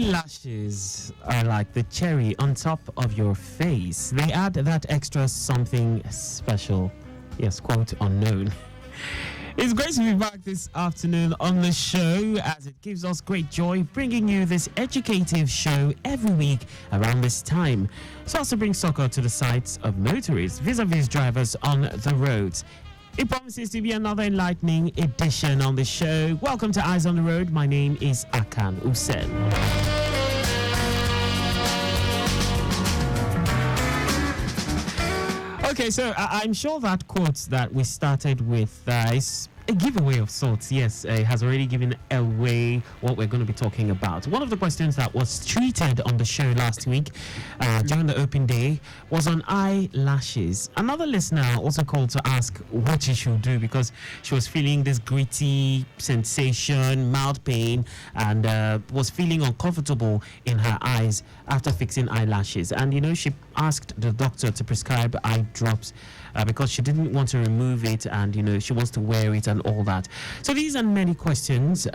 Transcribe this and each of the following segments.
Eyelashes are like the cherry on top of your face. They add that extra something special. Yes, quote unknown. It's great to be back this afternoon on the show, as it gives us great joy bringing you this educative show every week around this time, so as to bring soccer to the sights of motorists vis-a-vis drivers on the roads. It promises to be another enlightening edition on the show. Welcome to Eyes on the Road. My name is Akan Hussein. Okay, so I'm sure that quote that we started with is a giveaway of sorts. Yes, it has already given away what we're going to be talking about. One of the questions that was treated on the show last week during the open day was on eyelashes. Another listener also called to ask what she should do because she was feeling this gritty sensation, mild pain, and was feeling uncomfortable in her eyes after fixing eyelashes. And, you know, she asked the doctor to prescribe eye drops because she didn't want to remove it, and, you know, she wants to wear it and all that. So these and many questions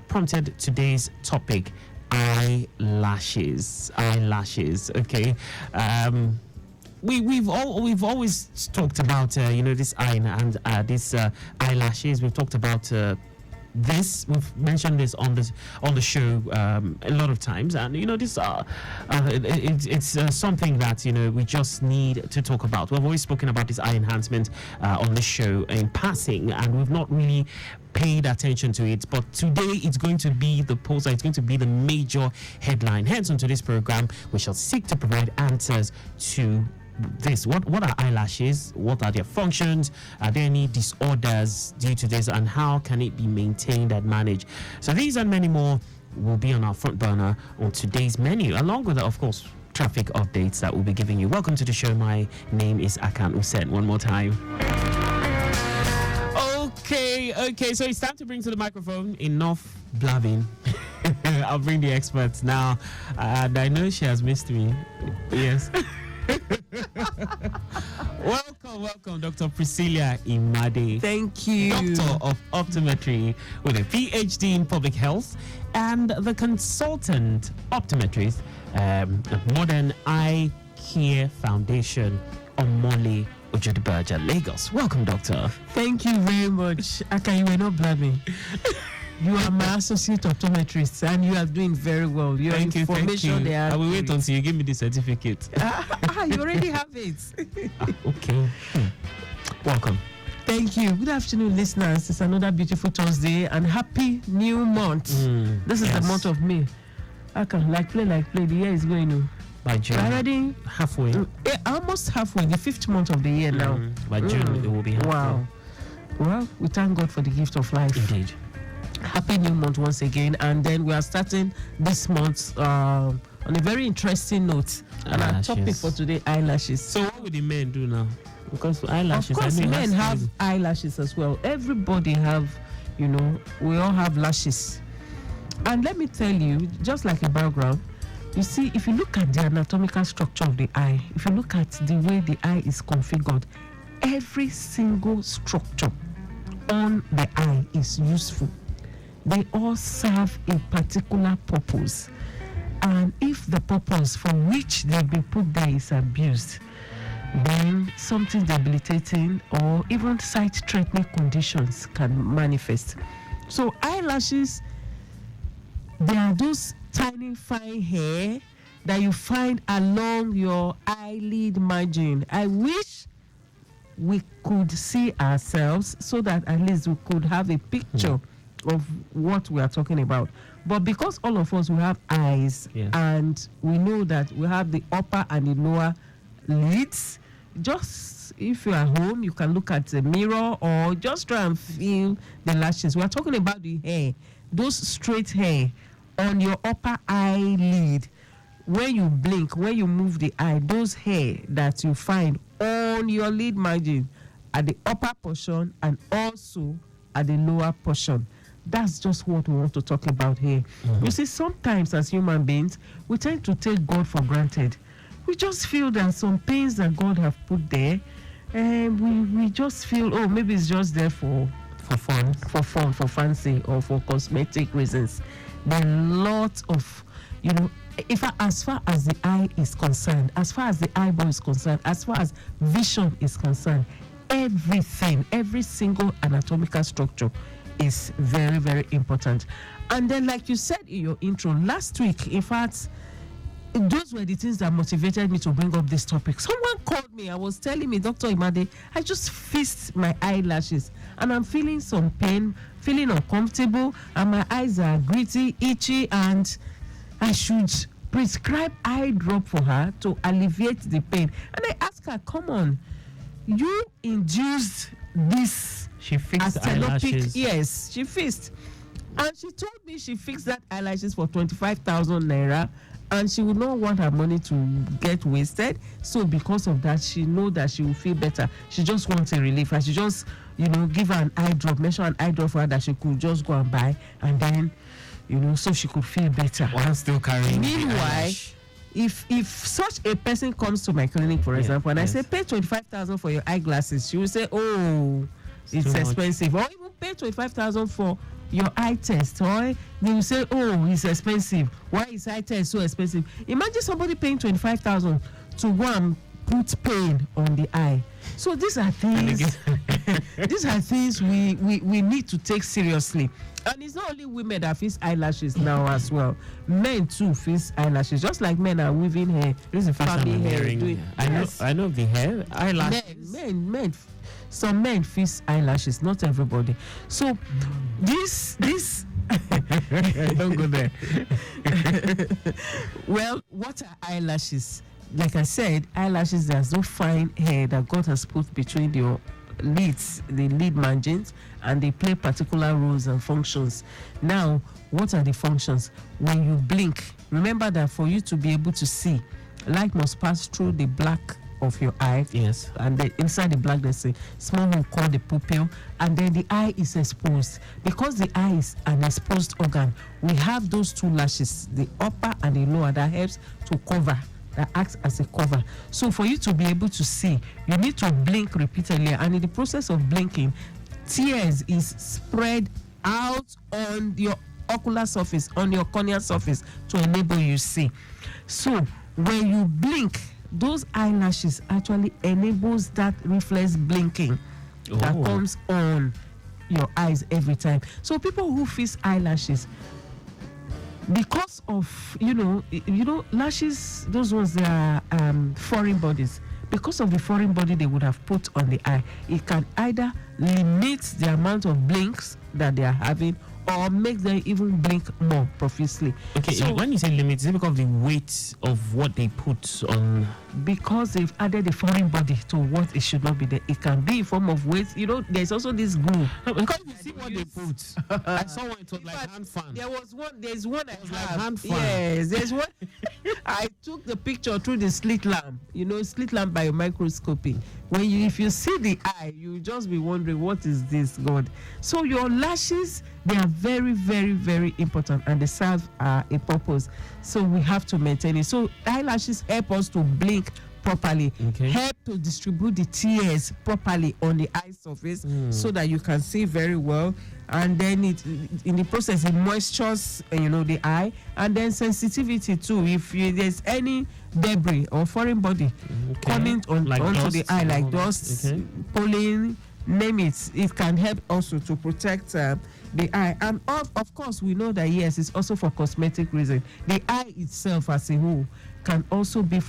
prompted today's topic: eyelashes. Okay. We've always talked about this eye and this eyelashes. We've talked about this. We've mentioned this on the show a lot of times, and this it's something that we just need to talk about. We've always spoken about this eye enhancement on the show in passing, and we've not really paid attention to it, but today it's going to be the poster, it's going to be the major headline. Hence, onto this program, we shall seek to provide answers to this. What are eyelashes? What are their functions? Are there any disorders due to this, and how can it be maintained and managed? So these and many more will be on our front burner on today's menu, along with, of course, traffic updates that we'll be giving you. Welcome to the show. My name is Akan Hussein. One more time. Okay, so it's time to bring to the microphone. Enough blabbing. I'll bring the experts now, and I know she has missed me. Yes. Welcome, Dr. Priscilia Imade. Thank you. Doctor of Optometry with a PhD in Public Health and the consultant optometrist of Modern Eye Care Foundation, Omole Ojudibaja, Lagos. Welcome, Doctor. Thank you very much. Aka, you were not blabbing. You are my associate optometrist, and you are doing very well. Your thank information you. there. I will wait until you give me the certificate. You already have it. Okay. Welcome. Thank you. Good afternoon, listeners. It's another beautiful Thursday, and happy new month. This is the month of May. Aka, like play. The year is going on. By June, already halfway. Almost halfway. The 5th month of the year now. By June, it will be halfway. Wow. Well, we thank God for the gift of life. Indeed. Happy new month once again, and then we are starting this month on a very interesting note. And our topic for today, eyelashes. So what will the men do now? Because eyelashes, of course, men have eyelashes as well. Everybody have, we all have lashes. And let me tell you, just like a background, you see, if you look at the anatomical structure of the eye, if you look at the way the eye is configured, every single structure on the eye is useful. They all serve a particular purpose, and if the purpose for which they've been put there is abused, then something debilitating or even sight-threatening conditions can manifest. So eyelashes, they are those tiny fine hair that you find along your eyelid margin. I wish we could see ourselves so that at least we could have a picture of what we are talking about. But because all of us, we have eyes, and we know that we have the upper and the lower lids, just if you are home, you can look at the mirror or just try and feel the lashes. We are talking about the hair, those straight hair on your upper eyelid. When you blink, when you move the eye, those hair that you find on your lid margin at the upper portion and also at the lower portion. That's just what we want to talk about here. You see, sometimes as human beings, we tend to take God for granted. We just feel that some pains that God have put there, and we just feel, oh, maybe it's just there for fun, for fancy, or for cosmetic reasons. There are lots of as far as the eye is concerned, as far as the eyeball is concerned, as far as vision is concerned, everything, every single anatomical structure is very, very important. And then, like you said in your intro last week, in fact, those were the things that motivated me to bring up this topic. Someone called me, I was telling me, Dr. Imade, I just fixed my eyelashes and I'm feeling some pain, feeling uncomfortable, and my eyes are gritty, itchy, and I should prescribe eye drop for her to alleviate the pain. And I asked her, come on, you induced this. She fixed eyelashes. Yes, she fixed. And she told me she fixed that eyelashes for 25,000 naira. And she would not want her money to get wasted. So because of that, she know that she will feel better. She just wants a relief. And she just, give her an eye drop, measure an eye drop for her that she could just go and buy. And then, so she could feel better. While still carrying. Meanwhile, if such a person comes to my clinic, for example, and I say, pay 25,000 for your eyeglasses, she will say, oh, it's expensive. Or even pay 25,000 for your eye test, or they will say, oh, it's expensive. Why is eye test so expensive? Imagine somebody paying 25,000 to go and put pain on the eye. So these are things these are things we need to take seriously. And it's not only women that fix eyelashes now as well. Men too fix eyelashes. Just like men are weaving hair. This is the first time I'm hearing. I know the hair, eyelashes. Men. Some men fix eyelashes, not everybody. So this don't go there. Well, what are eyelashes? Like I said, eyelashes, there's no fine hair that God has put between your lids, the lid margins, and they play particular roles and functions. Now, what are the functions? When you blink, remember that for you to be able to see, light must pass through the black of your eye. Yes. And then inside the black, there's a small hole called the pupil, and then the eye is exposed. Because the eye is an exposed organ, we have those two lashes, the upper and the lower, that helps to cover, that acts as a cover. So for you to be able to see, you need to blink repeatedly, and in the process of blinking, tears is spread out on your ocular surface, on your corneal surface, to enable you see. So when you blink, those eyelashes actually enables that reflex blinking that comes on your eyes every time. So people who fix eyelashes, because of lashes, those ones, they are foreign bodies. Because of the foreign body they would have put on the eye, it can either limit the amount of blinks that they are having, or make them even blink more profusely. Okay, so when you say limit, is it because of the weight of what they put on? Because they've added the foreign body to what it should not be there. It can be in form of weight. There's also this glue. No, because you see what they put. I saw one, it was like hand fan. There's one I have. Like hand fan. Yes, there's one. I took the picture through the slit lamp. Slit lamp by microscopy. If you see the eye, you just be wondering, what is this, God? So your lashes, they are very, very, very important, and they serve a purpose. So we have to maintain it. So eyelashes help us to blink properly, help to distribute the tears properly on the eye surface, so that you can see very well. And then in the process, it moistures the eye, and then sensitivity too. If there's any debris or foreign body coming onto the eye, like dust, pollen, name it can help also to protect the eye. And of course, we know that yes, it's also for cosmetic reason. The eye itself as a whole can also be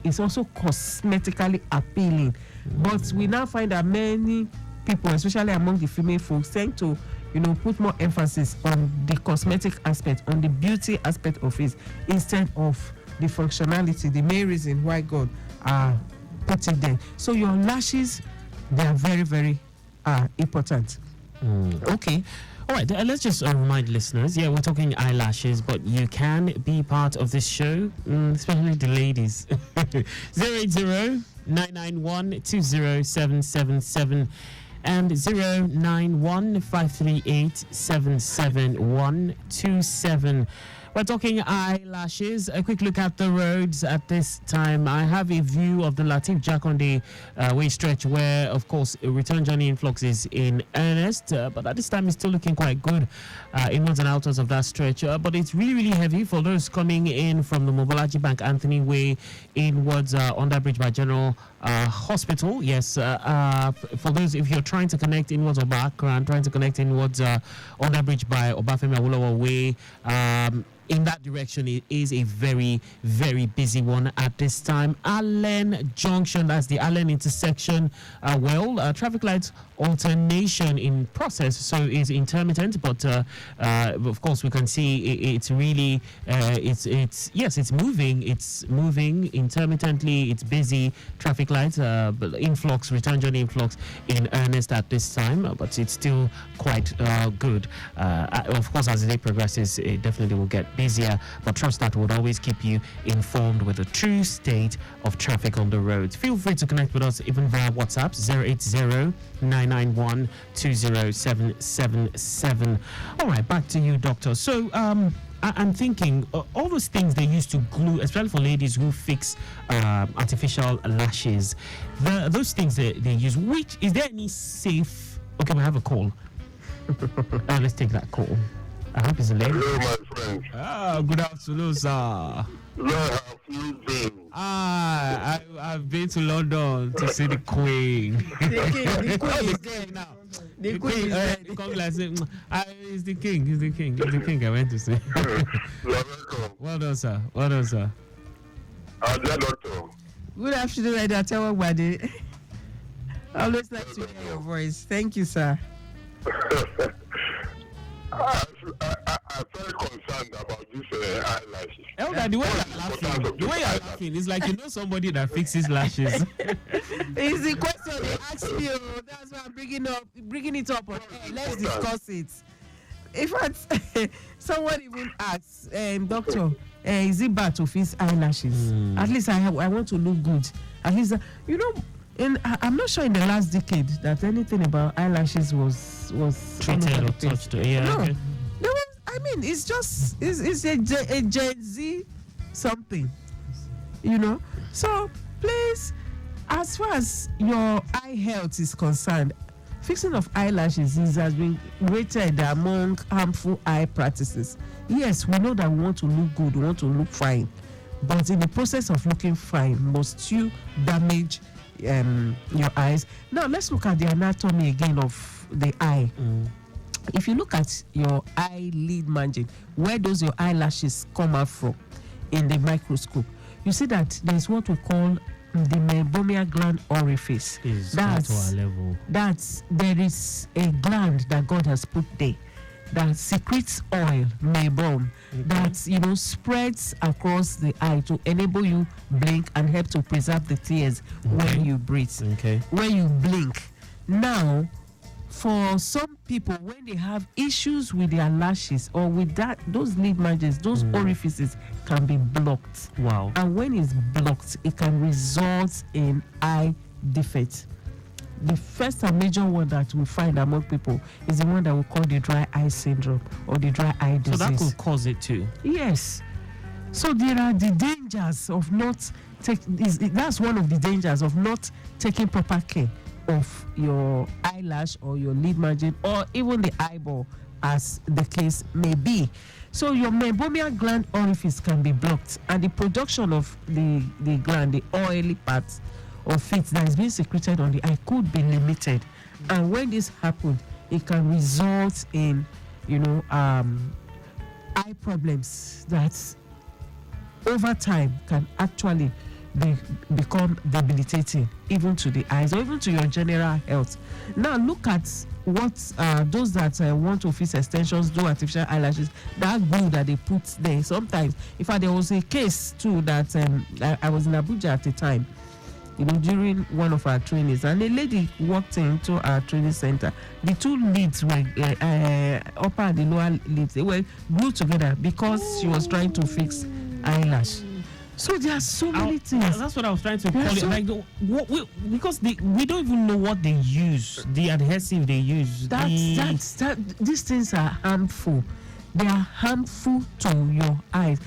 it's also cosmetically appealing. But we now find that many people, especially among the female folks, tend to put more emphasis on the cosmetic aspect, on the beauty aspect of it, instead of the functionality, the main reason why God put it there. So your lashes, they are very, very important. Okay. All right, let's just remind listeners, we're talking eyelashes, but you can be part of this show, especially the ladies. 080-991-20777 and 091-538-77127. We're talking eyelashes. A quick look at the roads at this time. I have a view of the Latif Jakonde way stretch where, of course, a return journey influx is in earnest. But at this time, it's still looking quite good inwards and outwards of that stretch. But it's really, really heavy for those coming in from the Mobolaji Bank Anthony Way inwards under bridge by General Hospital. Yes, for those, if you're trying to connect inwards or back and trying to connect inwards under bridge by Obafemi Awolowo Way, in that direction, it is a very, very busy one at this time. Allen Junction, that's the Allen intersection. Traffic lights alternation in process, so it's intermittent, but of course we can see it's really it's moving intermittently. It's busy traffic lights, but influx, return journey influx in earnest at this time, but it's still quite good. Of course, as the day progresses, it definitely will get busier, but trust that would always keep you informed with the true state of traffic on the roads. Feel free to connect with us even via WhatsApp 080-991-20777. All right, back to you, Doctor. So I'm thinking all those things they used to glue, especially for ladies who fix artificial lashes, those things they use, which is there any safe? Okay, we have a call. Let's take that call. I hope it's a lady. Hello, my friend. Good afternoon, sir. Where have you been? I've been to London to see the Queen. The queen is there now. The queen is there. He's the king. He's the king. He's the king. I went to see. You're welcome. Well done, sir. Well done, sir. Dear doctor. Good afternoon, everybody. I always like to hear your voice. Thank you, sir. I'm very concerned about this eyelashes. Elder, the way you're laughing, it's like you know somebody that fixes lashes. It's the question they asked me. That's why I'm bringing it up on air. Let's discuss it. In fact, someone even asked, doctor, is it bad to fix eyelashes? At least I want to look good. At least, I'm not sure in the last decade that anything about eyelashes was treated or touched. Yeah. No, Okay. there was. I mean, it's just it's a Gen Z something, So please, as far as your eye health is concerned, fixing of eyelashes has been rated among harmful eye practices. Yes, we know that we want to look good, we want to look fine, but in the process of looking fine, must you damage your eyes? Now let's look at the anatomy again of the eye. If you look at your eyelid margin, where does your eyelashes come out from in the microscope, you see that there's what we call the meibomian gland orifice. That's there is a gland that God has put there that secretes oil, meibom, that spreads across the eye to enable you blink and help to preserve the tears when you breathe, when you blink. Now, for some people, when they have issues with their lashes or with those lid margins, those orifices can be blocked. Wow. And when it's blocked, it can result in eye defect. The first and major one that we find among people is the one that we call the dry eye syndrome or the dry eye disease. So that could cause it too. Yes. So there are the dangers of that's one of the dangers of not taking proper care of your eyelash or your lid margin or even the eyeball, as the case may be. So your meibomian gland orifice can be blocked, and the production of the gland, the oily parts of it that is being secreted on the eye, could be limited. And when this happens, it can result in eye problems that over time can actually become debilitating, even to the eyes or even to your general health. Now look at what those that want to fix extensions, do artificial eyelashes, that glue that they put there. Sometimes, in fact, there was a case too that I was in Abuja at the time, during one of our trainings, and a lady walked into our training center. The two lids were upper and the lower lids, they were glued together because she was trying to fix eyelash. So there are so many things. That's what I was trying to call it. Because we don't even know what they use, the adhesive they use. These things are harmful. They are harmful to your eyes.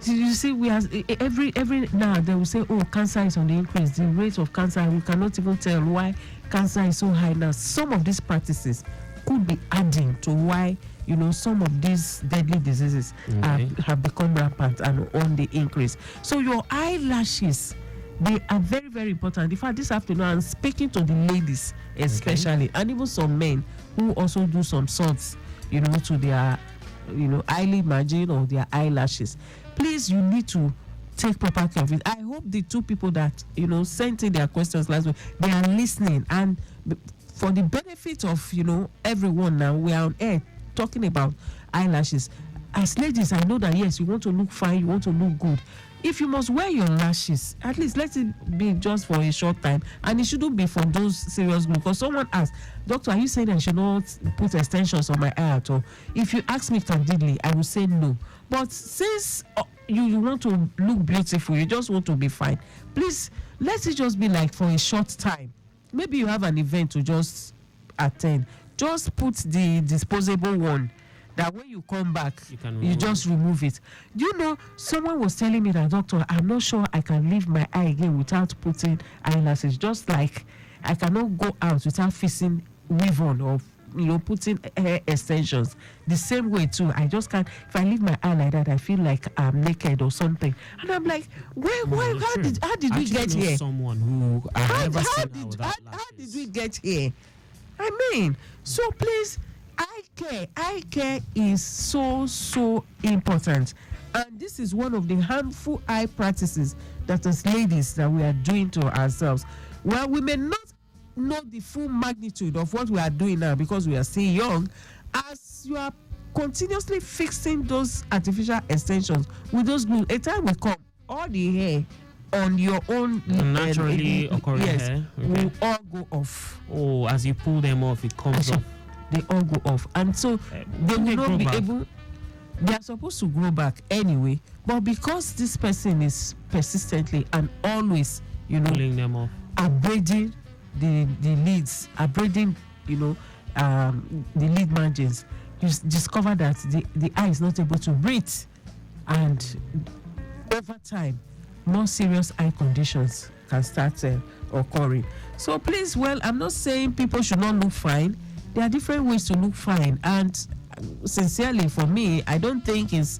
You see, we are every now they will say, oh, cancer is on the increase. The rate of cancer, we cannot even tell why cancer is so high now. Some of these practices could be adding to why some of these deadly diseases have become rampant and on the increase. So your eyelashes, they are very, very important. In fact, this afternoon I'm speaking to the ladies especially, and even some men who also do some sorts, to their eyelid margin or their eyelashes. Please, you need to take proper care of it. I hope the two people that sent in their questions last week, they are listening, and for the benefit of everyone, now we are on air talking about eyelashes. As ladies, I know that yes, you want to look fine, you want to look good. If you must wear your lashes, at least let it be just for a short time, and it shouldn't be for those serious groups. Because someone asked, doctor, are you saying I should not put extensions on my eye at all? If you ask me candidly, I will say no. But since you want to look beautiful, you just want to be fine, please let it just be like for a short time. Maybe you have an event to just attend. Just put the disposable one, that when you come back, you just remove it. Someone was telling me that, doctor, I'm not sure I can leave my eye again without putting eyelashes. Just like I cannot go out without fixing weave on or putting hair extensions. The same way too, I just can't. If I leave my eye like that, I feel like I'm naked or something. And I'm like, how did we get here? Someone who how did we get here? I mean, so please, eye care is so important, and this is one of the harmful eye practices that as ladies that we are doing to ourselves. Well, we may not know the full magnitude of what we are doing now because we are still young. As you are continuously fixing those artificial extensions with those glue, a time will come, all the hair on your own naturally occurring hair will all go off. Oh, as you pull them off, it comes off. They all go off, and so they will not be able. They are supposed to grow back anyway, but because this person is persistently and always, pulling them off, abrading the leads, abrading, the lead margins, you discover that the eye is not able to breathe, and over time, more serious eye conditions can start occurring. So please, I'm not saying people should not look fine. There are different ways to look fine, and sincerely, for me, I don't think it's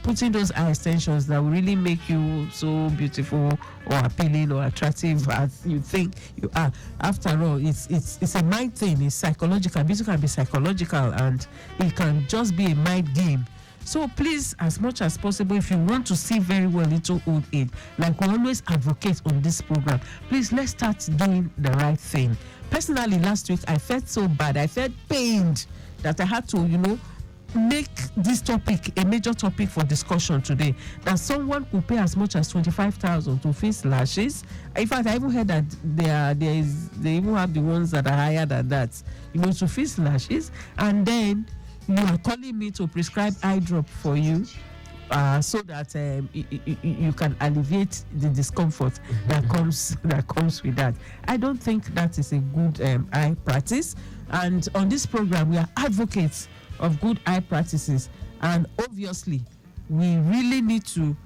putting those eye extensions that will really make you so beautiful or appealing or attractive as you think you are. After all, it's a mind thing. It's psychological. Beauty can be psychological, and it can just be a mind game. So please, as much as possible, if you want to see very well into old age, like we always advocate on this program, please, let's start doing the right thing. Personally, last week, I felt so bad. I felt pained that I had to, make this topic a major topic for discussion today. That someone could pay as much as 25,000 to fix lashes. In fact, I even heard that they even have the ones that are higher than that, to fix lashes. And then you are calling me to prescribe eye drop for you, so that you can alleviate the discomfort that comes with that. I don't think that is a good eye practice. And on this program, we are advocates of good eye practices, and obviously, we really need to,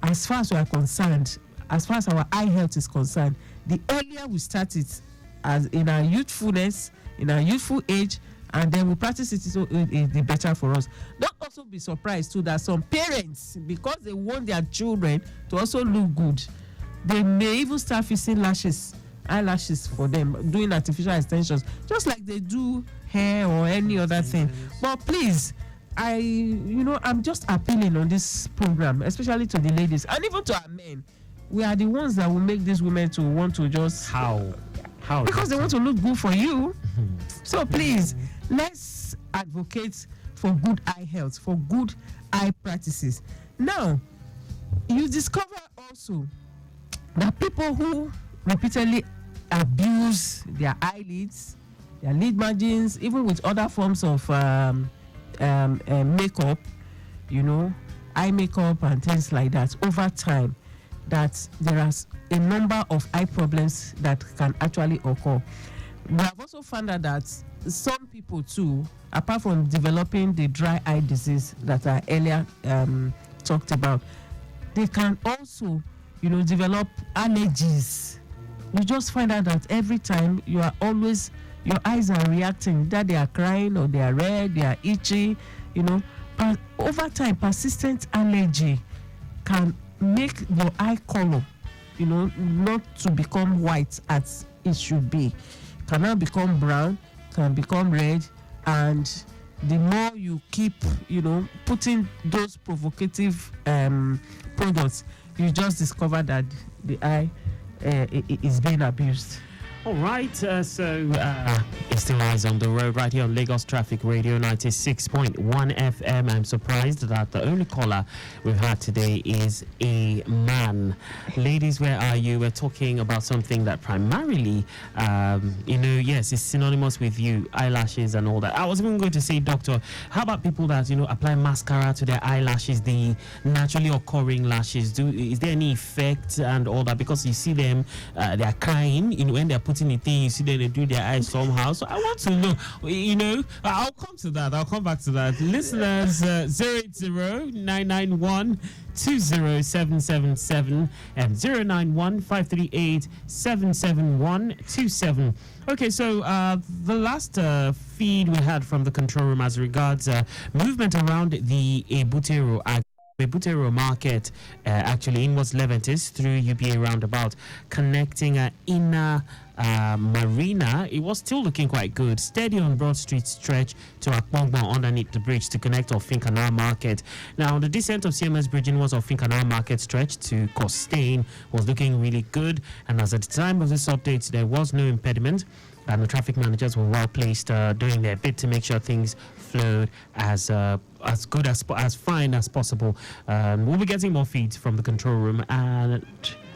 as far as we are concerned, as far as our eye health is concerned, the earlier we start it, as in our youthfulness, in our youthful age, and then we practice it, so the better for us. Don't also be surprised too that some parents, because they want their children to also look good, they may even start fixing eyelashes for them, doing artificial extensions, just like they do hair or any other thing. But please, I'm just appealing on this program, especially to the ladies and even to our men. We are the ones that will make these women to want to just how because they want to look good for you. So please, let's advocate for good eye health, for good eye practices. Now, you discover also that people who repeatedly abuse their eyelids, their lid margins, even with other forms of makeup, eye makeup and things like that, over time, that there is a number of eye problems that can actually occur. We have also found out that some people too, apart from developing the dry eye disease that I earlier talked about, they can also, develop allergies. You just find out that every time your eyes are reacting, that they are crying or they are red, they are itchy, over time, persistent allergy can make your eye color, not to become white as it should be. Can now become brown, can become red, and the more you keep, putting those provocative products, you just discover that the eye is being abused. All right, so it's still Eyes on the Road right here on Lagos Traffic Radio 96.1 FM. I'm surprised that the only caller we've had today is a man. Ladies, where are you? We're talking about something that primarily, yes, is synonymous with you, eyelashes and all that. I was even going to say, doctor, how about people that, apply mascara to their eyelashes, the naturally occurring lashes? Is there any effect and all that? Because you see them, they're crying, when they're putting the thing, you see them, they do their eyes somehow. So I want to know, I'll come to that. I'll come back to that. Listeners, 080-991-20777 and 091-538-77127. Okay, so the last feed we had from the control room as regards movement around the Ebutero market, actually in West Leventis through UBA roundabout, connecting inner Marina. It was still looking quite good. Steady on Broad Street stretch to Akpongbo underneath the bridge to connect Ofin Canal Market. Now, the descent of CMS Bridging was Ofin Canal Market stretch to Costain was looking really good. And as at the time of this update, there was no impediment. And the traffic managers were well placed doing their bit to make sure things flowed as good as fine as possible. We'll be getting more feeds from the control room. And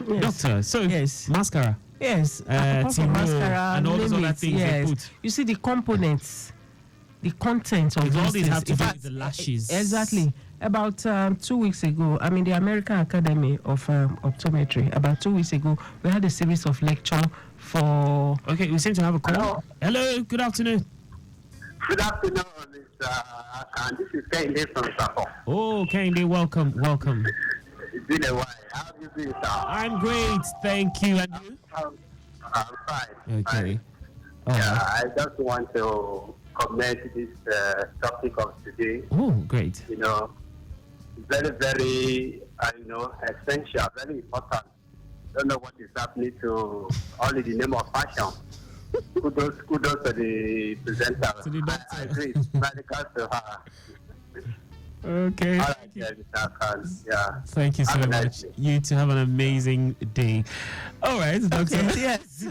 yes. Doctor, so yes. Mascara. Yes, mascara and all those other things they put. You see the components, the content of all these have to do fact, with the lashes. Exactly. About 2 weeks ago, the American Academy of Optometry, about 2 weeks ago, we had a series of lecture for... Okay, we seem to have a call. Hello, good afternoon. Good afternoon, and this is Kende from Safo. Oh, Kende, welcome. It's been a while. How have you been, sir? I'm great, thank you. And you? I'm fine. Okay. I just want to comment this topic of today. Oh, great. Very, very, essential, very important. Don't know what is happening to only the name of fashion. Kudos to the presenter. To the doctor. I agree. Medical to her. Okay. All right, yeah. Thank you so much. You too have an amazing day. All right, Doctor. Okay, yes.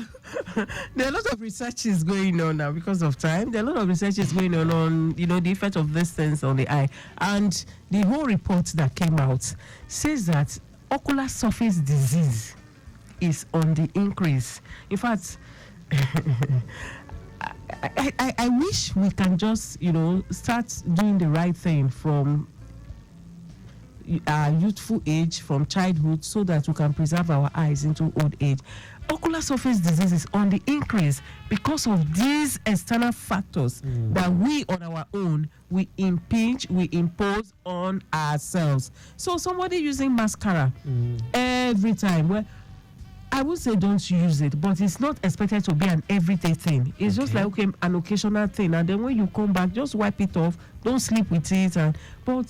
There are a lot of researches going on now because of time. There are a lot of researches going on the effect of these things on the eye. And the whole report that came out says that ocular surface disease is on the increase. In fact, I wish we can just, start doing the right thing from our youthful age, from childhood, so that we can preserve our eyes into old age. Ocular surface disease is on the increase because of these external factors that we on our own, we impose on ourselves. So somebody using mascara every time, well, I would say don't use it, but it's not expected to be an everyday thing. It's just like an occasional thing, and then when you come back, just wipe it off. Don't sleep with it. But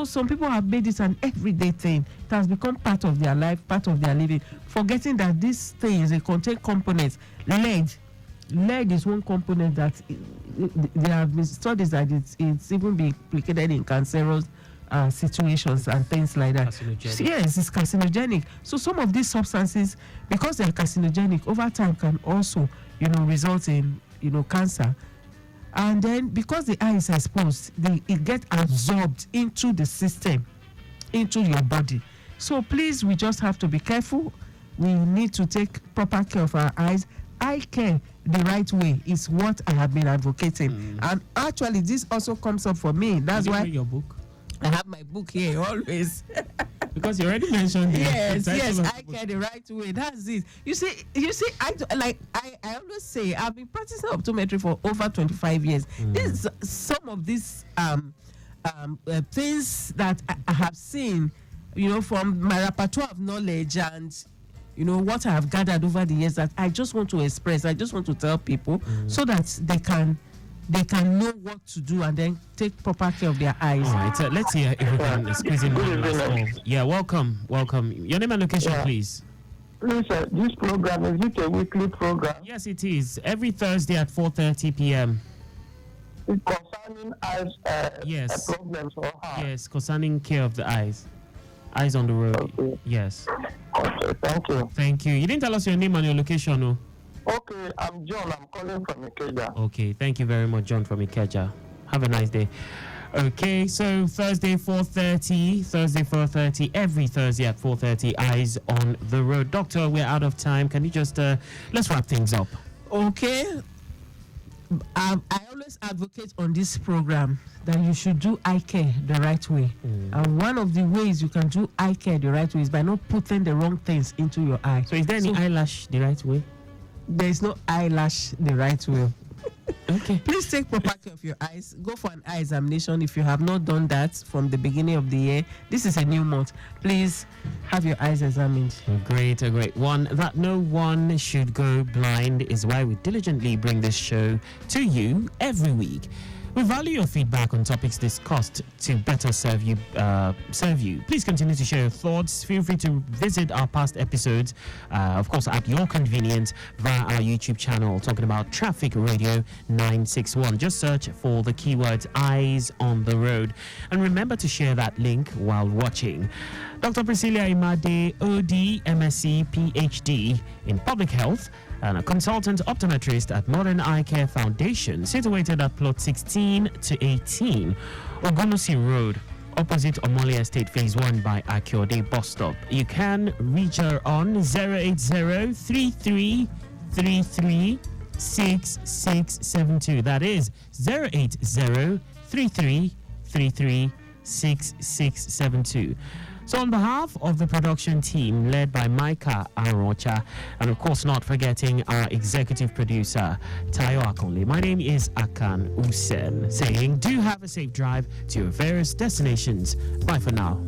some people have made it an everyday thing. It has become part of their life, part of their living, forgetting that these things, they contain components. Lead is one component that there have been studies that it's even been implicated in cancerous situations and things like that. Yes, it's carcinogenic. So some of these substances, because they're carcinogenic, over time can also, result in, cancer. And then because the eye is exposed, it gets absorbed into the system, into your body. So please, we just have to be careful. We need to take proper care of our eyes. Eye care the right way is what I have been advocating. And actually, this also comes up for me. That's why your book. I have my book here always. Because you already mentioned it. Yes, I care the right way. That's it. You see, I always say I've been practicing optometry for over 25 years. This some of these things that I have seen, from my repertoire of knowledge and what I have gathered over the years that I just want to express. I just want to tell people so that they can know what to do and then take proper care of their eyes. All right, let's see if we can squeeze in one last call. Yeah, welcome. Your name and location, please. Please, this program, is it a weekly program? Yes, it is. Every Thursday at 4:30 p.m. It's concerning eyes Yes. problems or how? Yes, concerning care of the eyes. Eyes on the road. Okay. Yes. Okay, thank you. Thank you. You didn't tell us your name and your location, no? Okay, I'm John. I'm calling from Ikeja. Okay, thank you very much, John from Ikeja. Have a nice day. Okay, so Thursday 4:30, every Thursday at 4:30, Eyes on the Road. Doctor, we're out of time. Can you just, let's wrap things up. Okay. I always advocate on this program that you should do eye care the right way. And one of the ways you can do eye care the right way is by not putting the wrong things into your eye. So is there any eyelash the right way? There is no eyelash the right way. Okay. Please take proper care of your eyes. Go for an eye examination if you have not done that from the beginning of the year. This is a new month. Please have your eyes examined. A great one. That no one should go blind is why we diligently bring this show to you every week. We value your feedback on topics discussed to better serve you. Please continue to share your thoughts. Feel free to visit our past episodes, of course, at your convenience via our YouTube channel, talking about Traffic Radio 961. Just search for the keywords Eyes on the Road. And remember to share that link while watching. Dr. Priscilia Imade, OD, MSc, PhD in Public Health, and a consultant optometrist at Modern Eye Care Foundation, situated at plot 16 to 18, Ogonosi Road, opposite Omole Estate Phase 1 by Akiode Bus Stop. You can reach her on 080-3333-6672. That is 080-3333-6672. So on behalf of the production team led by Micah Arocha, and of course not forgetting our executive producer, Tayo Akonle, my name is Akan Usen, saying do have a safe drive to your various destinations. Bye for now.